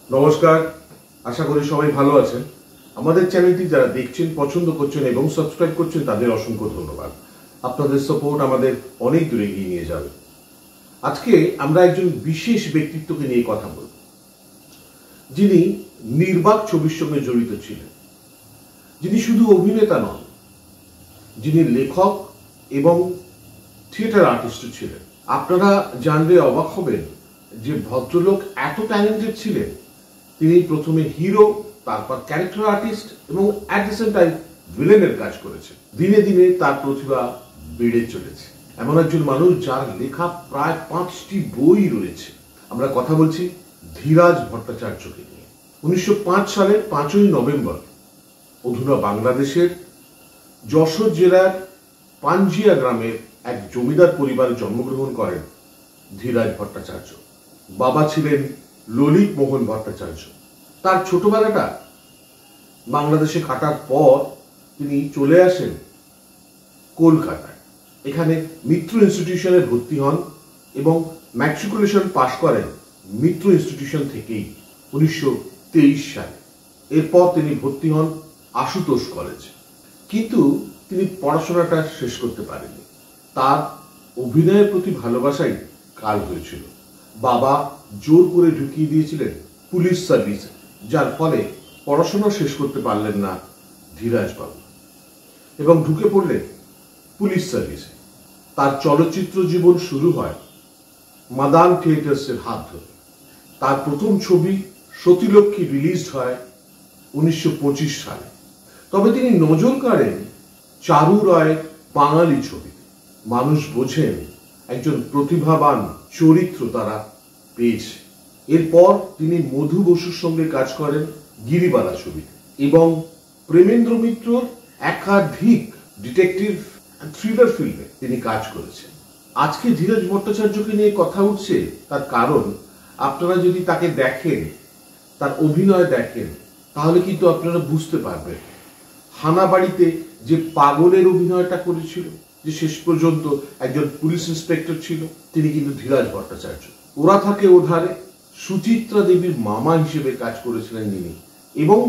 নমস্কার, আশা করি সবাই ভালো আছেন। আমাদের চ্যানেলটি যারা দেখছেন, পছন্দ করছেন এবং সাবস্ক্রাইব করছেন তাদের অসংখ্য ধন্যবাদ। আপনাদের সাপোর্ট আমাদের অনেক দূরে এগিয়ে নিয়ে যাবে। আজকে আমরা একজন বিশেষ ব্যক্তিত্বকে নিয়ে কথা বলব, যিনি নির্বাক ছবির সঙ্গে জড়িত ছিলেন, যিনি শুধু অভিনেতা নন, যিনি লেখক এবং থিয়েটার আর্টিস্টও ছিলেন। আপনারা জানলে অবাক হবেন যে ভদ্রলোক এত ট্যালেন্টেড ছিলেন। তিনি প্রথমে হিরো, তারপর ক্যারেক্টার আর্টিস্ট এবং অ্যাট দ্য সেম টাইম ভিলেনের কাজ করেছেন। দিনে দিনে তার প্রতিভা বেড়ে চলেছে। এমন একজন মানুষ যার লেখা প্রায় 5টি বই রয়েছে। আমরা কথা বলছি ধীরাজ ভট্টাচার্যকে নিয়ে। 1905 সালের 5ই নভেম্বর অধুনা বাংলাদেশের যশোর জেলার পাঞ্জিয়া গ্রামের এক জমিদার পরিবারে জন্মগ্রহণ করেন ধীরাজ ভট্টাচার্য। বাবা ছিলেন ললিত মোহন ভট্টাচার্য। তার ছোটবেলাটা বাংলাদেশে কাটার পর তিনি চলে আসেন কলকাতায়। এখানে মিত্র ইনস্টিটিউশনে ভর্তি হন এবং ম্যাট্রিকুলেশন পাশ করেন মিত্র ইনস্টিটিউশন থেকেই 1923 সালে। এরপর তিনি ভর্তি হন আশুতোষ কলেজে, কিন্তু তিনি পড়াশোনাটা শেষ করতে পারেননি। তার অভিনয়ের প্রতি ভালোবাসাই কাল হয়েছিল। বাবা জোর করে ঢুকিয়ে দিয়েছিলেন পুলিশ সার্ভিসে, যার ফলে পড়াশোনা শেষ করতে পারলেন না ধীরাজ বাবু এবং ঢুকে পড়লেন পুলিশ সার্ভিসে। তার চলচ্চিত্র জীবন শুরু হয় মাদান থিয়েটার্সের হাত ধরে। তার প্রথম ছবি সতীলক্ষ্মী রিলিজ হয় 1925 সালে। তবে তিনি নজর কাড়েন চারু রায়ের বাঙালি ছবিতে। মানুষ বোঝেন একজন প্রতিভাবান চরিত্র তারা পেয়েছে। এরপর তিনি মধু বসুর সঙ্গে কাজ করেন গিরিবালা ছবিতে এবং প্রেমেন্দ্র মিত্রর একাধিক ডিটেকটিভ থ্রিলার ফিল্মে তিনি কাজ করেছেন। আজকে ধীরাজ ভট্টাচার্যকে নিয়ে কথা উঠছে তার কারণ, আপনারা যদি তাকে দেখেন, তার অভিনয় দেখেন, তাহলে কিন্তু আপনারা বুঝতে পারবেন হানাবাড়িতে যে পাগলের অভিনয়টা করেছিল, যে শেষ পর্যন্ত একজন পুলিশ ইন্সপেক্টর ছিল, তিনি কিন্তু ধীরাজ ভট্টাচার্য। ওরা থাকে ওধারে সুচিত্রা দেবীর মামা হিসেবে কাজ করেছিলেন যিনি, এবং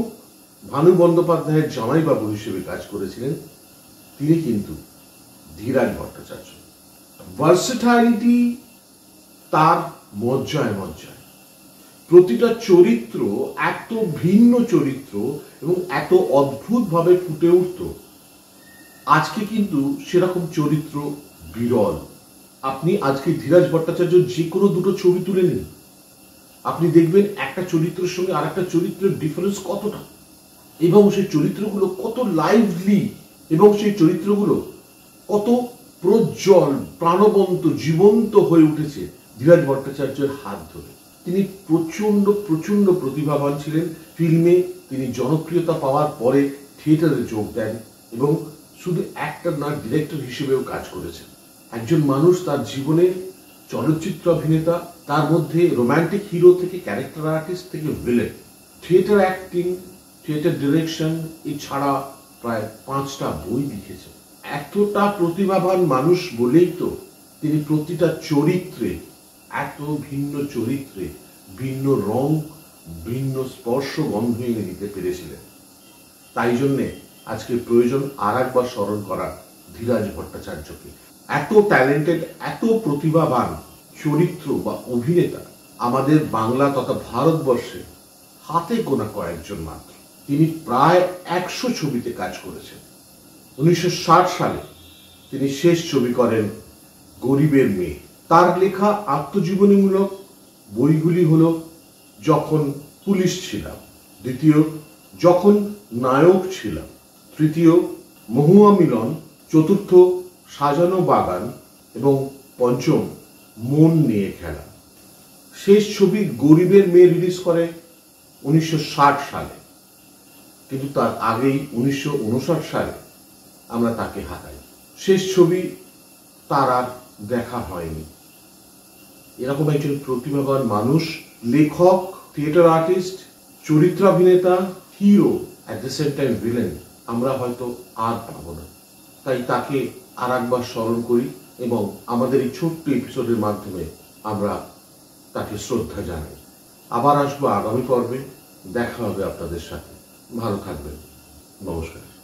ভানু বন্দ্যোপাধ্যায়ের জামাইবাবু হিসেবে কাজ করেছিলেন তিনি কিন্তু ধীরাজ ভট্টাচার্য। ভার্সেটাইলিটি তার মজ্জায় মজ্জায়। প্রতিটা চরিত্র এত ভিন্ন চরিত্র এবং এত অদ্ভুতভাবে ফুটে উঠত। আজকে কিন্তু সেরকম চরিত্র বিরল। আপনি আজকে ধীরাজ ভট্টাচার্য যে কোনো দুটো ছবি তুলে নিন, আপনি দেখবেন একটা চরিত্রের সঙ্গে আর একটা চরিত্রের ডিফারেন্স কতটা, এবং সেই চরিত্রগুলো কত লাইভলি, এবং সেই চরিত্রগুলো কত প্রজ্জ্বল, প্রাণবন্ত, জীবন্ত হয়ে উঠেছে ধীরাজ ভট্টাচার্যের হাত ধরে। তিনি প্রচন্ড প্রচন্ড প্রতিভাবান ছিলেন। ফিল্মে তিনি জনপ্রিয়তা পাওয়ার পরে থিয়েটারে যোগ দেন এবং শুধু অ্যাক্টর না, ডিরেক্টর হিসেবেও কাজ করেছেন। একজন মানুষ তার জীবনে চলচ্চিত্র অভিনেতা, তার মধ্যে রোম্যান্টিক হিরো থেকে ক্যারেক্টার আর্টিস্ট থেকে villain, theatre acting, theatre direction, এছাড়া প্রায় 5টা বই লিখেছেন। এতটা প্রতিভাবান মানুষ বলেই তো তিনি প্রতিটা চরিত্রে, এত ভিন্ন চরিত্রে ভিন্ন রং, ভিন্ন স্পর্শ গন্ধ এনে দিতে পেরেছিলেন। তাই জন্যে আজকে প্রয়োজন আর একবার স্মরণ করা ধীরাজ ভট্টাচার্যকে। এত ট্যালেন্টেড, এত প্রতিভাবান চরিত্র বা অভিনেতা আমাদের বাংলা তথা ভারতবর্ষে হাতে গোনা কয়েকজন মাত্র। তিনি প্রায় 100 ছবিতে কাজ করেছেন। 1960 সালে তিনি শেষ ছবি করেন গরিবের মেয়ে। তার লেখা আত্মজীবনীমূলক বইগুলি হল যখন পুলিশ ছিলাম, দ্বিতীয় যখন নায়ক ছিলাম, তৃতীয় মহুয়া মিলন, চতুর্থ সাজানো বাগান এবং পঞ্চম মন নিয়ে খেলা। শেষ ছবি গরিবের মেয়ে রিলিজ করে 1960 সালে, কিন্তু তার আগেই 1959 সালে আমরা তাকে হারাই। শেষ ছবি তার আর দেখা হয়নি। এরকম একজন প্রতিভাবান মানুষ, লেখক, থিয়েটার আর্টিস্ট, চরিত্রাভিনেতা, hero, at the same time villain, আমরা হয়তো আর পাবো না। তাই তাকে আর একবার স্মরণ করি এবং আমাদের এই ছোট্ট এপিসোডের মাধ্যমে আমরা তাকে শ্রদ্ধা জানাই। আবার আসবো আগামী পর্বে, দেখা হবে আপনাদের সাথে। ভালো থাকবেন। নমস্কার।